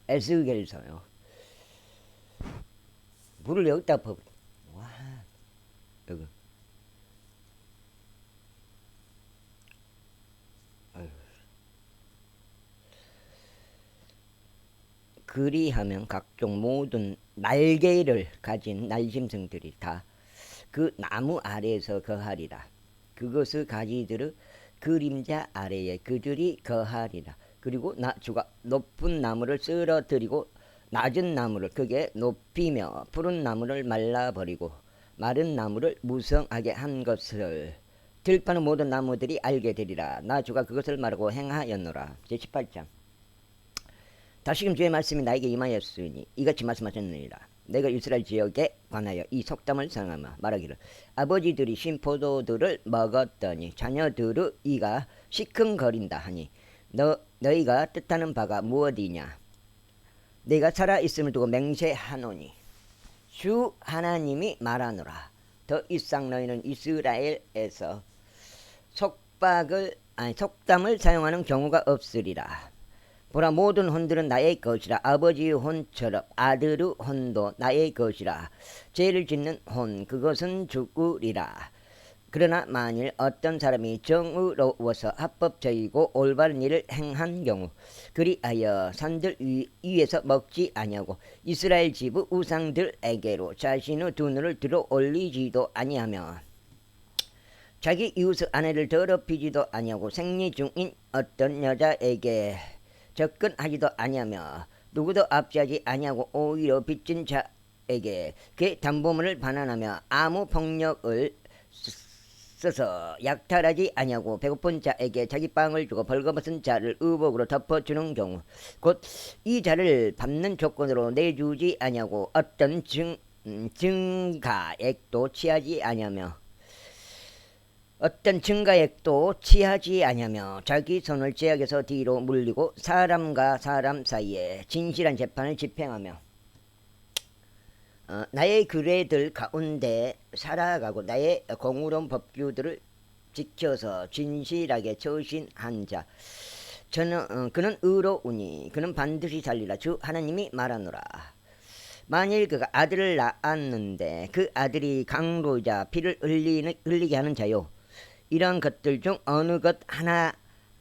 에스겔서요. 물을 여기다 퍼. 와, 여기. 그리하면 각종 모든 날개를 가진 날짐승들이 다 그 나무 아래에서 거하리라. 그것의 가지들의 그림자 아래에 그들이 거하리라. 그리고 주가 높은 나무를 쓰러뜨리고 낮은 나무를 크게 높이며 푸른 나무를 말라버리고 마른 나무를 무성하게 한 것을 들판의 모든 나무들이 알게 되리라. 나 주가 그것을 말하고 행하였노라. 제18장. 다시금 주의 말씀이 나에게 임하였으니 이같이 말씀하셨느니라. 내가 이스라엘 지역에 관하여 이 속담을 사용하며 말하기를 아버지들이 신 포도들을 먹었더니 자녀들의 이가 시큰거린다 하니 너희가 뜻하는 바가 무엇이냐. 내가 살아있음을 두고 맹세하노니 주 하나님이 말하노라. 더 이상 너희는 이스라엘에서 속담을 사용하는 경우가 없으리라. 보라, 모든 혼들은 나의 것이라. 아버지의 혼처럼 아들의 혼도 나의 것이라. 죄를 짓는 혼, 그것은 죽으리라. 그러나 만일 어떤 사람이 정의로워서 합법적이고 올바른 일을 행한 경우 그리하여 산들 위에서 먹지 아니하고 이스라엘 집의 우상들에게로 자신의 두 눈을 들어 올리지도 아니하며 자기 이웃의 아내를 더럽히지도 아니하고 생리 중인 어떤 여자에게 접근하지도 아니하며 누구도 압제하지 아니하고 오히려 빚진 자에게 그의 담보물을 반환하며 아무 폭력을 써서 약탈하지 아니하고 배고픈 자에게 자기 빵을 주고 벌거벗은 자를 의복으로 덮어주는 경우 곧 이 자를 밟는 조건으로 내주지 아니하고 어떤 증가액도 취하지 아니하며 어떤 증가액도 취하지 아니하며 자기 손을 죄악에서 뒤로 물리고 사람과 사람 사이에 진실한 재판을 집행하며 나의 규례들 가운데 살아가고 나의 공의로운 법규들을 지켜서 진실하게 처신한 자 그는 의로우니 그는 반드시 살리라. 주 하나님이 말하노라. 만일 그가 아들을 낳았는데 그 아들이 강도자 피를 흘리게 하는 자요 이러한 것들 중 어느 것 하나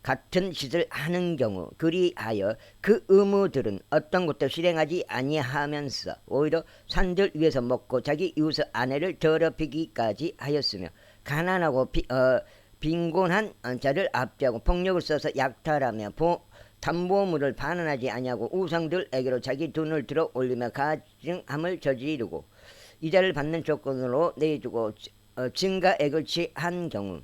같은 짓을 하는 경우 그리하여 그 의무들은 어떤 것도 실행하지 아니하면서 오히려 산들 위에서 먹고 자기 이웃의 아내를 더럽히기까지 하였으며 가난하고 빈곤한 자를 압제하고 폭력을 써서 약탈하며 담보물을 반환하지 아니하고 우상들에게로 자기 돈을 들어 올리며 가증함을 저지르고 이자를 받는 조건으로 내주고 증가액을 취한 경우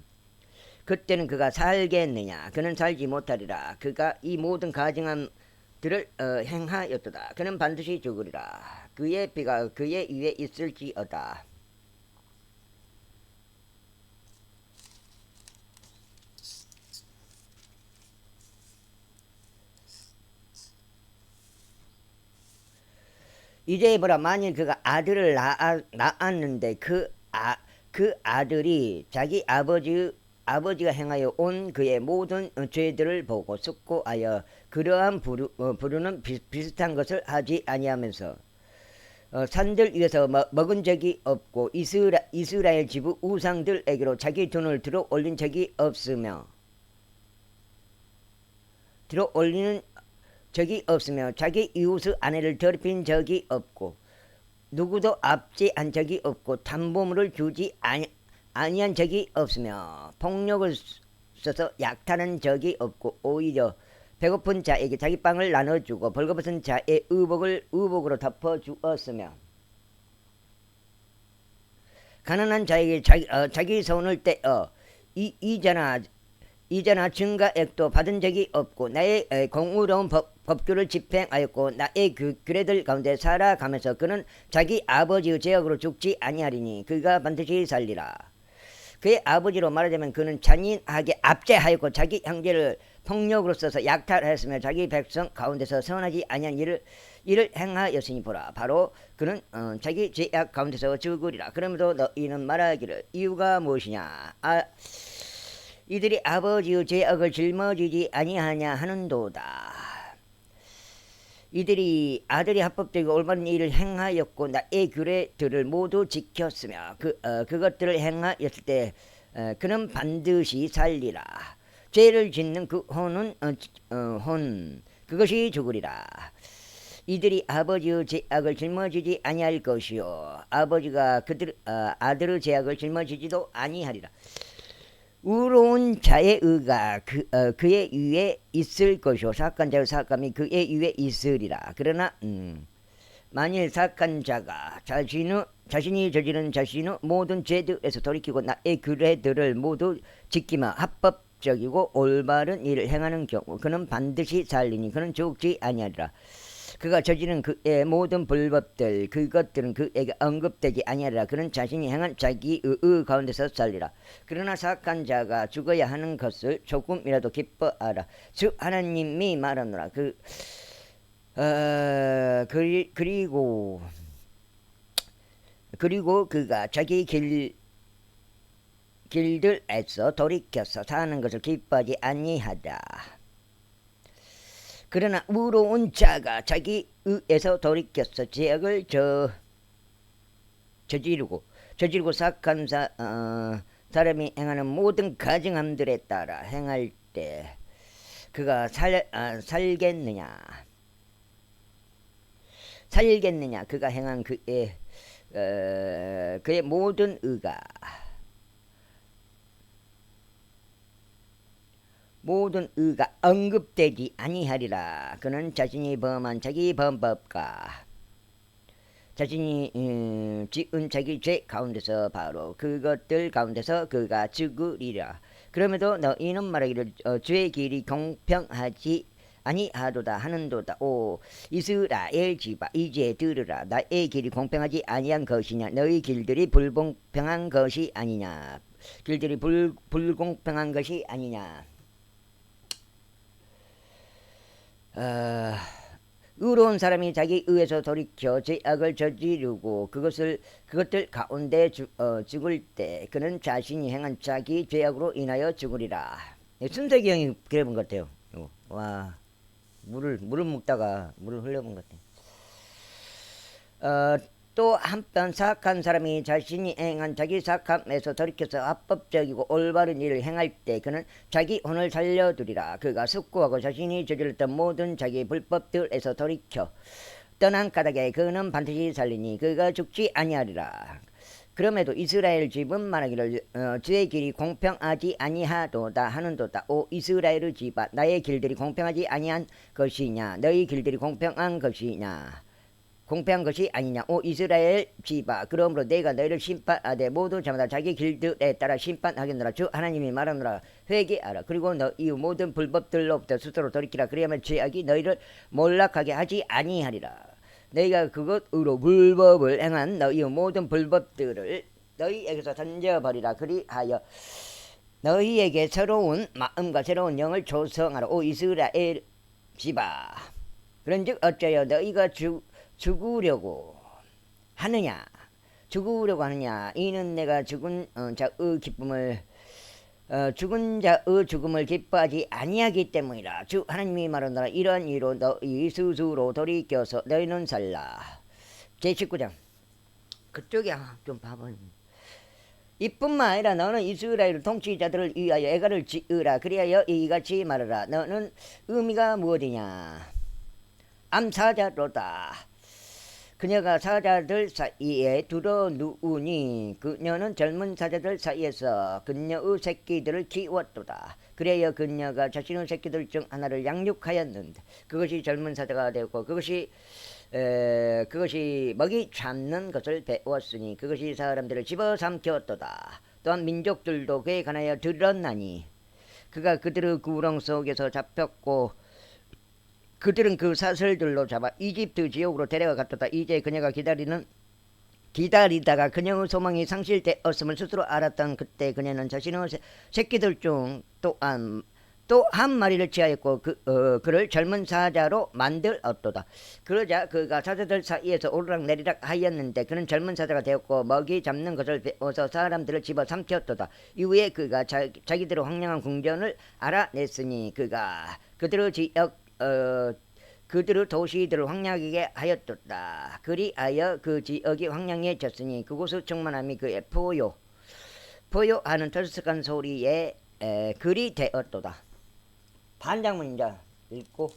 그때는 그가 살겠느냐. 그는 살지 못하리라. 그가 이 모든 가증함들을 행하였도다. 그는 반드시 죽으리라. 그의 피가 그의 위에 있을지어다. 이제 보라, 만일 그가 아들을 낳았는데 그 아들이 자기 아버지가 행하여 온 그의 모든 죄들을 보고 숙고하여 그러한 부르는 비슷한 것을 하지 아니하면서 산들 위에서 먹은 적이 없고 이스라엘 지부 우상들에게로 자기 돈을 들어 올린 적이 없으며 자기 이웃의 아내를 더럽힌 적이 없고 누구도 압제한 적이 없고 담보물을 주지 아니한 적이 없으며 폭력을 써서 약탈한 적이 없고 오히려 배고픈 자에게 자기 빵을 나눠주고 벌거벗은 자의 의복으로 덮어주었으며 가난한 자에게 자기 손을 떼어 이자나 증가액도 받은 적이 없고 나의 공의로운 법규를 집행하였고 나의 규례들 가운데 살아가면서 그는 자기 아버지의 죄악으로 죽지 아니하리니 그가 반드시 살리라. 그의 아버지로 말하자면 그는 잔인하게 압제하였고 자기 형제를 폭력으로 써서 약탈하였으며 자기 백성 가운데서 선하지 아니한 일을 행하였으니 보라. 바로 그는 자기 죄악 가운데서 죽으리라. 그러므로 너희는 말하기를 이유가 무엇이냐. 이들이 아버지의 죄악을 짊어지지 아니하냐 하는도다. 이들이 아들이 합법적이고 올바른 일을 행하였고 나의 규례들을 모두 지켰으며 그것들을 행하였을 때 그는 반드시 살리라. 죄를 짓는 그 혼은 혼 그것이 죽으리라. 이들이 아버지의 죄악을 짊어지지 아니할 것이요 아버지가 아들의 죄악을 짊어지지도 아니하리라. 의로운 자의 의가 그의 위에 있을 것이요 사악한 자의 사악함이 그의 위에 있으리라. 그러나 만일 사악한 자가 자신이 저지른 자신의 모든 죄들에서 돌이키고 나의 규례들을 모두 지키며 합법적이고 올바른 일을 행하는 경우 그는 반드시 살리니 그는 죽지 아니하리라. 그가 저지른 그의 모든 불법들 그것들은 그에게 언급되지 아니하리라. 그는 자신이 행한 자기의 의 가운데서 살리라. 그러나 사악한 자가 죽어야 하는 것을 조금이라도 기뻐하라. 주 하나님이 말하노라. 그리고 그가 자기 길들에서 돌이켜서 사는 것을 기뻐하지 아니하다. 그러나 의로운 자가 자기 의에서 돌이켜서 죄악을 저지르고 사악한 사람이 행하는 모든 가증함들에 따라 행할 때 그가 살겠느냐 그가 행한 그의 모든 의가 언급되지 아니하리라. 그는 자신이 범한 자기 범법과 자신이 지은 자기 죄 가운데서 바로 그것들 가운데서 그가 죽으리라. 그럼에도 너희는 말하기를 주의 길이 공평하지 아니하도다 하는도다. 오 이스라엘 집아 이제 들으라. 나의 길이 공평하지 아니한 것이냐 너희 길들이 불공평한 것이 아니냐 불공평한 것이 아니냐. 의로운 사람이 자기 의에서 돌이켜 죄악을 저지르고 그것들 가운데 죽을 때 그는 자신이 행한 자기 죄악으로 인하여 죽으리라. 순세기 형이 그래본 것 같아요. 와 물을 먹다가 물을 흘려본 것 같아요. 또 한편 사악한 사람이 자신이 행한 자기 사악함에서 돌이켜서 합법적이고 올바른 일을 행할 때 그는 자기 혼을 살려두리라. 그가 숙고하고 자신이 저질렀던 모든 자기 불법들에서 돌이켜 떠난 까닭에 그는 반드시 살리니 그가 죽지 아니하리라. 그럼에도 이스라엘 집은 말하기를 주의 길이 공평하지 아니하도다 하는도다. 오 이스라엘의 집아 나의 길들이 공평하지 아니한 것이냐 너희 길들이 공평한 것이 아니냐. 오 이스라엘 집아 그러므로 내가 너희를 심판하되 모든 자마다 자기 길들에 따라 심판하겠노라. 주 하나님이 말하노라. 회개하라. 그리고 너희 모든 불법들로부터 스스로 돌이키라. 그리하면 죄악이 너희를 몰락하게 하지 아니하리라. 너희가 그것으로 불법을 행한 너희 모든 불법들을 너희에게서 던져버리라. 그리하여 너희에게 새로운 마음과 새로운 영을 조성하라. 오 이스라엘 집아 그런즉 어찌하여 너희가 죽으려고 하느냐. 이는 내가 죽은 자의 죽음을 기뻐하지 아니하기 때문이라. 주 하나님이 말하노라. 이러한 이로 너희 스스로 돌이켜서 너희는 살라. 제19장 그쪽에 좀 봐봐. 이뿐만 아니라 너는 이스라엘 통치자들을 위하여 애가를 지으라. 그리하여 이같이 말하라. 너는 의미가 무엇이냐. 암사자로다. 그녀가 사자들 사이에 두루누우니 그녀는 젊은 사자들 사이에서 그녀의 새끼들을 키웠도다. 그래야 그녀가 자신의 새끼들 중 하나를 양육하였는데 그것이 젊은 사자가 되었고 그것이 먹이 잡는 것을 배웠으니 그것이 사람들을 집어삼켰도다. 또한 민족들도 그에 관하여 들었나니 그가 그들의 구렁 속에서 잡혔고 그들은 그 사슬들로 잡아 이집트 지옥으로 데려갔도다. 이제 그녀가 기다리다가 그녀의 소망이 상실되었음을 스스로 알았던 그때 그녀는 자신의 새끼들 중 또 한 마리를 취하였고 그를 젊은 사자로 만들었도다. 그러자 그가 사자들 사이에서 오르락내리락 하였는데 그는 젊은 사자가 되었고 먹이 잡는 것을 배워서 사람들을 집어삼켰도다. 이후에 그가 자기들의 황량한 궁전을 알아냈으니 그가 그들의 그들의 도시들을 황량하게 하였도다. 그리하여 그 지역이 황량해졌으니 그곳의 충만함이 그의 포효하는 털썩한 소리에 글이 되었도다. 반장문 이제 읽고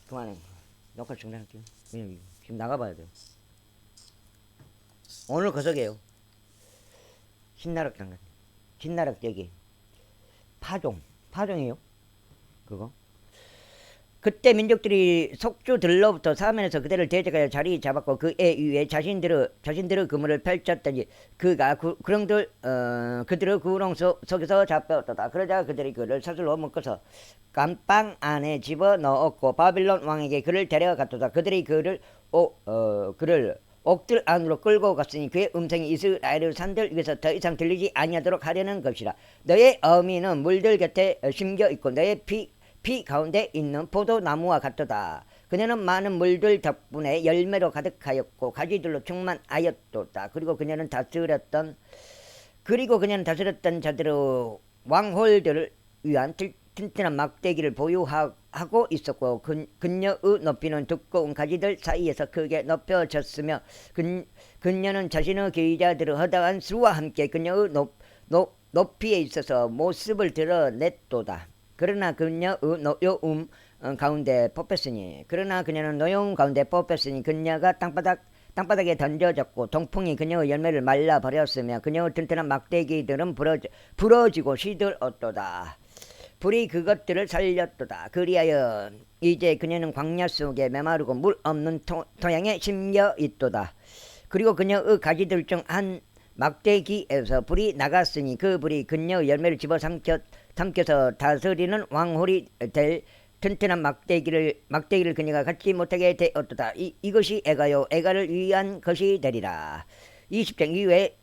그만해. 녹화 중단할게요. 왜냐면 지금 나가봐야 돼요. 오늘 거석이에요. 신나락장 같은. 신나락 떼기. 파종이에요. 그거. 그때 민족들이 속주들로부터 사면에서 그대를 대적하여 자리 잡았고 그에 위에 자신들의 그물을 펼쳤더니 그가 그들의 구렁 속에서 잡혔다. 그러자 그들이 그를 사슬로 묶어서 감방 안에 집어넣었고 바빌론 왕에게 그를 데려갔도다. 그들이 그를 옥들 안으로 끌고 갔으니 그의 음성이 이스라엘의 산들 위에서 더 이상 들리지 아니하도록 하려는 것이라. 너의 어미는 물들 곁에 심겨 있고 너의 피 가운데 있는 포도나무와 같도다. 그녀는 많은 물들 덕분에 열매로 가득하였고 가지들로 충만하였도다. 그리고 그녀는 다스렸던 자들의 왕홀들을 위한 튼튼한 막대기를 보유하고 있었고 그녀의 높이는 두꺼운 가지들 사이에서 크게 높여졌으며 그녀는 자신의 계자들의 허다한 수와 함께 그녀의 높이에 있어서 모습을 드러냈도다. 그러나 그녀의 노여움 가운데 뽑혔으니 그녀가 땅바닥에 던져졌고 동풍이 그녀의 열매를 말라버렸으며 그녀의 튼튼한 막대기들은 부러지고 시들었도다. 불이 그것들을 살렸도다. 그리하여 이제 그녀는 광야 속에 메마르고 물 없는 토양에 심겨 있도다. 그리고 그녀의 가지들 중 한 막대기에서 불이 나갔으니 그 불이 그녀의 열매를 집어삼켜서 다스리는 왕홀이 될 튼튼한 막대기를 그녀가 갖지 못하게 되었도다. 이것이 애가를 위한 것이 되리라. 20장 이후에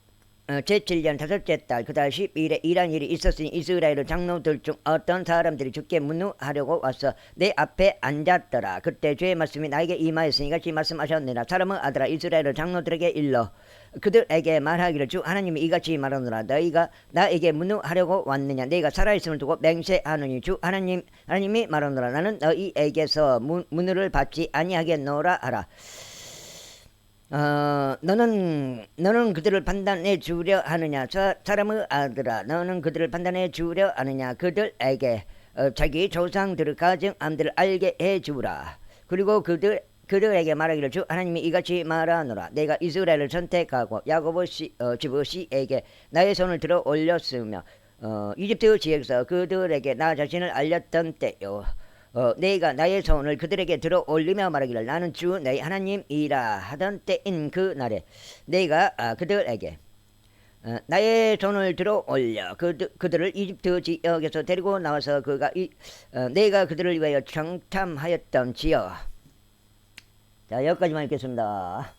제7년 다섯째 달 그달 10일에 이란 일이 있었으니 이스라엘 장로들 중 어떤 사람들이 주께 문의하려고 와서 내 앞에 앉았더라. 그때 주의 말씀이 나에게 임하였으니 같이 말씀하셨느니라. 사람의 아들아, 이스라엘 장로들에게 일러 그들에게 말하기를 주 하나님이 이같이 말하노라. 너희가 나에게 문의하려고 왔느냐? 내가 살아있음을 두고 맹세하노니 주 하나님이 말하노라. 나는 너희에게서 문의를 받지 아니하겠노라 하라. 너는 그들을 판단해 주려 하느냐? 사람의 아들아, 너는 그들을 판단해 주려 하느냐? 그들에게 자기 조상들의 가정함들을 알게 해 주라. 그리고 그들에게 말하기를 주 하나님이 이같이 말하노라. 내가 이스라엘을 선택하고 야곱의 집의 씨에게 나의 손을 들어 올렸으며 이집트 지역에서 그들에게 나 자신을 알렸던 때요. 내가 나의 손을 그들에게 들어 올리며 말하기를 나는 주 너희 하나님이라 하던 때인 그 날에 내가 그들에게 나의 손을 들어 올려 그들을 이집트 지역에서 데리고 나와서 내가 그들을 위하여 청탐하였던 지역. 자, 여기까지만 읽겠습니다.